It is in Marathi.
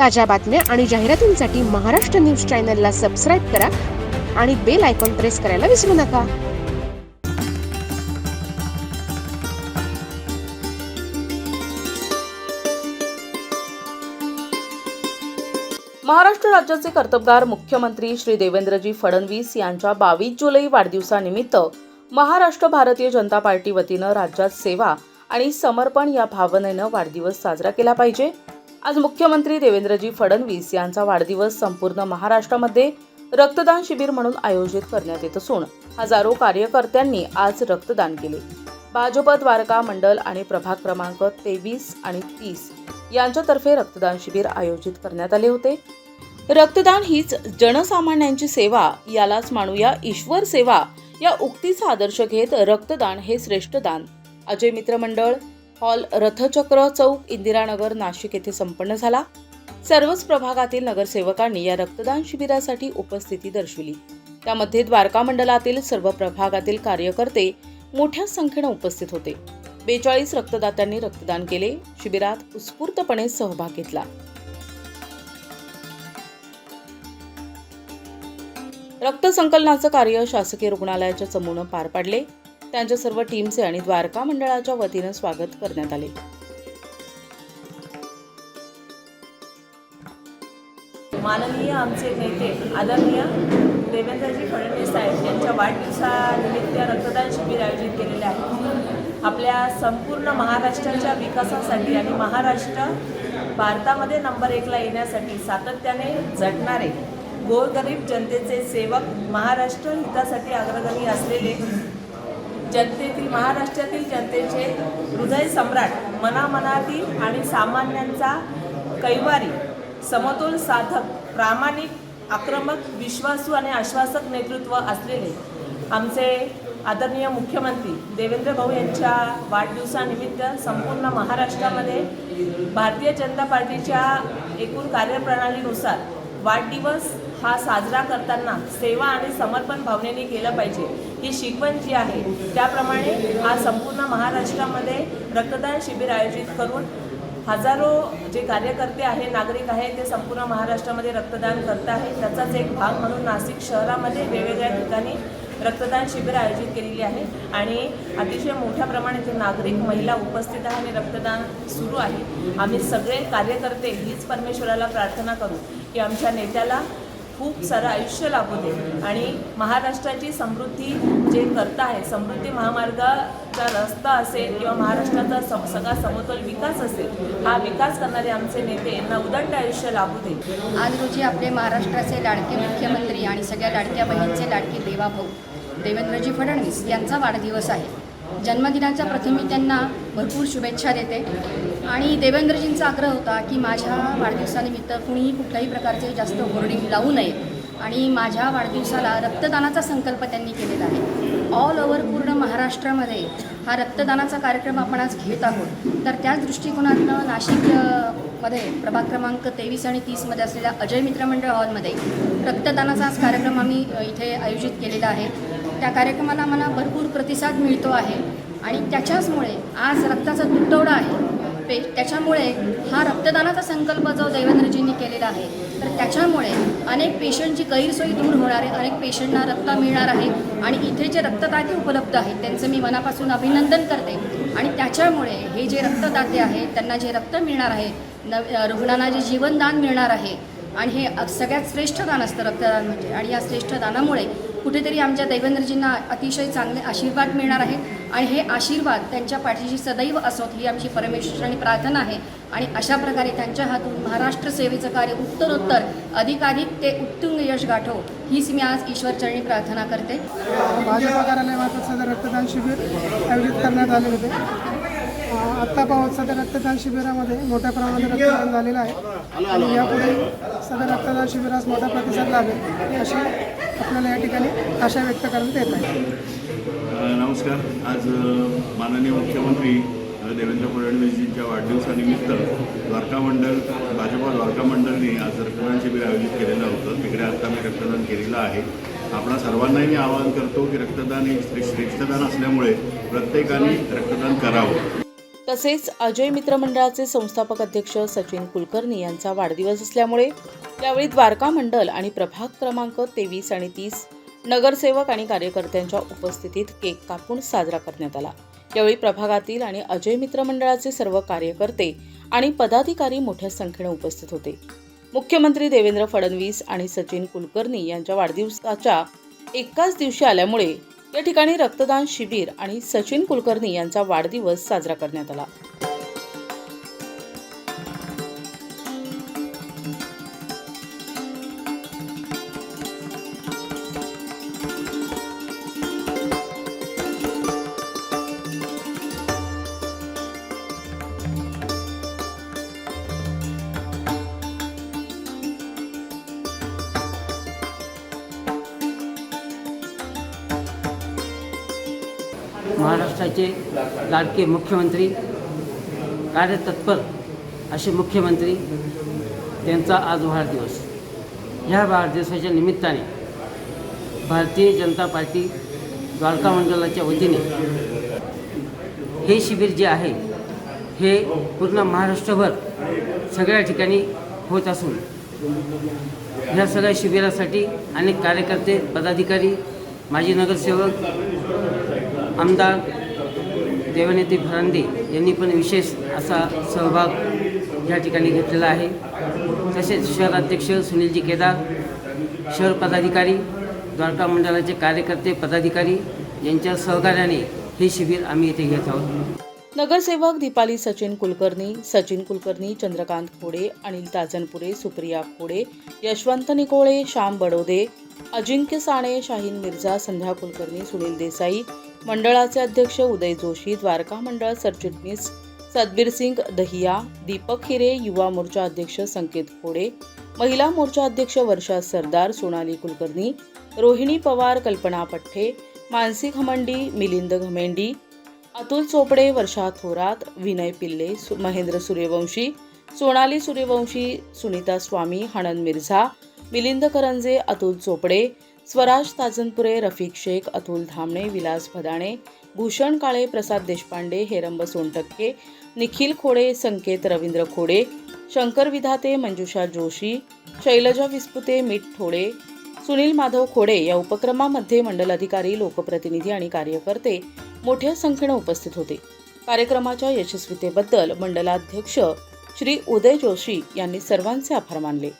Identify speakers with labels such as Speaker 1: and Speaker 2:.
Speaker 1: ताज्या बातम्या आणि जाहिरातींसाठी महाराष्ट्र न्यूज चॅनलला सबस्क्राईब करा आणि बेल आयकॉन प्रेस करायला विसरू नका.
Speaker 2: महाराष्ट्र राज्याचे कर्तबगार मुख्यमंत्री श्री देवेंद्रजी फडणवीस यांच्या 22 जुलै वाढदिवसानिमित्त महाराष्ट्र भारतीय जनता पार्टी वतीनं राज्यात सेवा आणि समर्पण या भावनेनं वाढदिवस साजरा केला पाहिजे. आज मुख्यमंत्री देवेंद्रजी फडणवीस यांचा वाढदिवस संपूर्ण महाराष्ट्रामध्ये रक्तदान शिबिर म्हणून आयोजित करण्यात येत असून हजारो कार्यकर्त्यांनी आज रक्तदान केले. भाजप द्वारका मंडल आणि प्रभाग क्रमांक 23 आणि 30 यांच्यातर्फे रक्तदान शिबिर आयोजित करण्यात आले होते. रक्तदान हीच जनसामान्यांची सेवा, यालाच मानूया ईश्वर सेवा या उक्तीचा आदर्श घेत रक्तदान हे श्रेष्ठ दान अजय मित्र मंडळ हॉल रथचक्र चौक इंदिरानगर नाशिक येथे संपन्न झाला. सर्वच प्रभागातील नगरसेवकांनी या रक्तदान शिबिरासाठी उपस्थिती दर्शवली. त्यामध्ये द्वारका मंडलातील सर्व प्रभागातील कार्यकर्ते मोठ्या संख्येने उपस्थित होते. 42 रक्तदात्यांनी रक्तदान केले. शिबिरात उत्स्फूर्तपणे सहभाग घेतला. रक्त संकलनाचं कार्य शासकीय रुग्णालयाच्या चमूने पार पाडले. त्यांच्या सर्व टीमचे आणि द्वारका मंडळाच्या वतीने स्वागत करण्यात आले.
Speaker 3: माननीय आमचे नेते आदरणीय देवेंद्रजी फडणवीस साहेब यांच्या वाढदिवसानिमित्त रक्तदान शिबिर आयोजित केलेले आहे. आपल्या संपूर्ण महाराष्ट्राच्या विकासासाठी आणि महाराष्ट्र भारतामध्ये नंबर 1 ला येण्यासाठी सातत्याने झटणारे गोरगरीब जनतेचे सेवक, महाराष्ट्र हितासाठी अग्रगणी असलेले जनतेतील महाराष्ट्रातील जनतेचे हृदय सम्राट, मनामनातील आणि सामान्यांचा कैवारी, समतोल साधक, प्रामाणिक, आक्रमक, विश्वासू आणि आश्वासक नेतृत्व असलेले आमचे आदरणीय मुख्यमंत्री देवेंद्र भाऊ यांच्या वाढदिवसानिमित्त संपूर्ण महाराष्ट्रामध्ये भारतीय जनता पार्टीच्या एकूण कार्यप्रणालीनुसार वाढदिवस हा साजरा करताना सेवा आणि समर्पण भावनेने केलं पाहिजे, ही शिकवण जी आहे त्याप्रमाणे आज संपूर्ण महाराष्ट्रामध्ये रक्तदान शिबिर आयोजित करून हजारो जे कार्यकर्ते आहे, नागरिक आहे, ते संपूर्ण महाराष्ट्रामध्ये रक्तदान करत आहे. त्याचाच एक भाग म्हणून नाशिक शहरामध्ये वेगवेगळ्या ठिकाणी रक्तदान शिबिर आयोजित केलेली आहे आणि अतिशय मोठ्या प्रमाणात नागरिक, महिला उपस्थित आहे आणि रक्तदान सुरू आहे. आम्ही सगळे कार्यकर्ते हीच परमेश्वराला प्रार्थना करू की आमच्या नेत्याला खूप सारं आयुष्य लाभू दे आणि महाराष्ट्राची समृद्धी जे करता आहे, समृद्धी महामार्गाचा रस्ता असेल किंवा महाराष्ट्राचा सगळा समतोल विकास असेल, हा विकास करणारे आमचे नेते यांना उदंड आयुष्य लाभू दे.
Speaker 4: आज रोजी आपले महाराष्ट्राचे लाडके मुख्यमंत्री आणि सगळ्या लाडक्या बहिणींचे लाडके देवाभाऊ देवेंद्रजी फडणवीस यांचा वाढदिवस आहे. जन्मदिनाच्या प्रथमी त्यांना भरपूर शुभेच्छा देते आणि देवेंद्रजींचा आग्रह होता की माझ्या वाढदिवसानिमित्त कुणीही कुठल्याही प्रकारचे जास्त होर्डिंग लावू नये आणि माझ्या वाढदिवसाला रक्तदानाचा संकल्प त्यांनी केलेला आहे. ऑल ओव्हर पूर्ण महाराष्ट्रामध्ये हा रक्तदानाचा कार्यक्रम आपण आज घेत आहोत. तर त्याच दृष्टिकोनातनं नाशिकमध्ये प्रभाग क्रमांक 23 आणि 30मध्ये असलेल्या अजय मित्र मंडळ हॉलमध्ये रक्तदानाचा आज कार्यक्रम आम्ही इथे आयोजित केलेला आहे. त्या कार्यक्रमाला आम्हाला भरपूर प्रतिसाद मिळतो आहे आणि त्याच्याचमुळे आज रक्ताचा तुटवडा आहे. त्याच्यामुळे हा रक्तदानाचा संकल्प जो देवेंद्रजींनी केलेला आहे, तर त्याच्यामुळे अनेक पेशंटची गैरसोयी दूर होणार आहे, अनेक पेशंटना रक्त मिळणार आहे आणि इथे जे रक्तदाते उपलब्ध आहेत त्यांचं मी मनापासून अभिनंदन करते. आणि त्याच्यामुळे हे जे रक्तदाते आहेत त्यांना जे रक्त मिळणार आहे, रुग्णांना जे जीवनदान मिळणार आहे आणि हे सगळ्यात श्रेष्ठ दान असतं रक्तदान म्हणजे. आणि या श्रेष्ठ दानामुळे कुठेतरी आमच्या देवेंद्रजींना अतिशय चांगले आशीर्वाद मिळणार आहेत आणि हे आशीर्वाद त्यांच्या पाठीशी सदैव असोत ही आमची परमेश्वराने प्रार्थना आहे. आणि अशा प्रकारे त्यांच्या हातून महाराष्ट्र सेवेचं कार्य उत्तरोत्तर अधिकाधिक ते उत्तुंग यश गाठो हीच मी आज ईश्वरचरणी प्रार्थना करते.
Speaker 5: भाजप कार्यालयामार्फत सदर रक्तदान शिबिर आयोजित करण्यात आले होते. आत्ता पाहत सदर रक्तदान शिबिरामध्ये मोठ्या प्रमाणात रक्तदान झालेलं आहे आणि यापुढे सदर रक्तदान शिबिरास मोठा प्रतिसाद लाभेल अशी आपल्याला या ठिकाणी आशा व्यक्त करण्यात येत आहे.
Speaker 6: नमस्कार. आज माननीय मुख्यमंत्री देवेंद्र फडणवीसजींच्या वाढदिवसानिमित्त द्वारका मंडल भाजप द्वारका मंडळने आज रक्तदान शिबिर आयोजित केलेलं होतं. तिकडे आता मी रक्तदान केलेलं आहे. आपणा सर्वांनाही मी आवाहन करतो की रक्तदान हे श्रेष्ठदान असल्यामुळे प्रत्येकाने रक्तदान करावं.
Speaker 2: तसेच अजय मित्र मंडळाचे संस्थापक अध्यक्ष सचिन कुलकर्णी यांचा वाढदिवस असल्यामुळे यावेळी द्वारका मंडल आणि प्रभाग क्रमांक 23 आणि 30 नगरसेवक आणि कार्यकर्त्यांच्या उपस्थितीत केक कापून साजरा करण्यात आला. यावेळी प्रभागातील आणि अजय मित्र मंडळाचे सर्व कार्यकर्ते आणि पदाधिकारी मोठ्या संख्येने उपस्थित होते. मुख्यमंत्री देवेंद्र फडणवीस आणि सचिन कुलकर्णी यांच्या वाढदिवसाच्या एकाच दिवशी आल्यामुळे या ठिकाणी रक्तदान शिबिर आणि सचिन कुलकर्णी यांचा वाढदिवस साजरा करण्यात आला.
Speaker 7: महाराष्ट्राचे लाडके मुख्यमंत्री, कार्यतत्पर असे मुख्यमंत्री त्यांचा आज वाढदिवस. ह्या वाढदिवसाच्या निमित्ताने भारतीय जनता पार्टी द्वारका मंडळाच्या वतीने हे शिबिर जे आहे हे पूर्ण महाराष्ट्रभर सगळ्या ठिकाणी होत असून ह्या सगळ्या शिबिरासाठी अनेक कार्यकर्ते, पदाधिकारी, माजी नगरसेवक, आमदार देवनेते फरांदे यांनी पण विशेष असा सहभाग या ठिकाणी घेतलेला आहे. तसेच शहराध्यक्ष सुनीलजी केदार, शहर पदाधिकारी, द्वारका मंडळाचे कार्यकर्ते, पदाधिकारी यांच्या सहकार्याने हे शिबिर आम्ही इथे घेत आहोत.
Speaker 2: नगरसेवक दीपाली सचिन कुलकर्णी, चंद्रकांत खोडे, अनिल ताजनपुरे, सुप्रिया खोडे, यशवंत निकोळे, श्याम बडोदे, अजिंक्य साणे, शाहीन मिर्झा, संध्या कुलकर्णी, सुनील देसाई, मंडळाचे अध्यक्ष उदय जोशी, द्वारका मंडळ सरचिटणीस सतबीर सिंग दहिया, दीपक हिरे, युवा मोर्चा अध्यक्ष संकेत खोडे, महिला मोर्चा अध्यक्ष वर्षा सरदार, सोनाली कुलकर्णी, रोहिणी पवार, कल्पना पठ्ठे, मानसी घमंडी, मिलिंद घमेंडी, अतुल चोपडे, वर्षा थोरात, विनय पिल्ले, महेंद्र सूर्यवंशी, सोनाली सूर्यवंशी, सुनीता स्वामी, हनन मिर्झा, मिलिंद करंजे, अतुल चोपडे, स्वराज ताजनपुरे, रफिक शेख, अतुल धामणे, विलास भदाणे, भूषण काळे, प्रसाद देशपांडे, हेरंब सोनटक्के, निखिल खोडे, संकेत रवींद्र खोडे, शंकर विधाते, मंजुषा जोशी, शैलजा विस्पुते, मीठ थोडे, सुनील माधव खोडे या उपक्रमामध्ये मंडल अधिकारी, लोकप्रतिनिधी आणि कार्यकर्ते मोठ्या संख्येने उपस्थित होते. कार्यक्रमाच्या यशस्वीतेबद्दल मंडलाध्यक्ष श्री उदय जोशी यांनी सर्वांचे आभार मानले.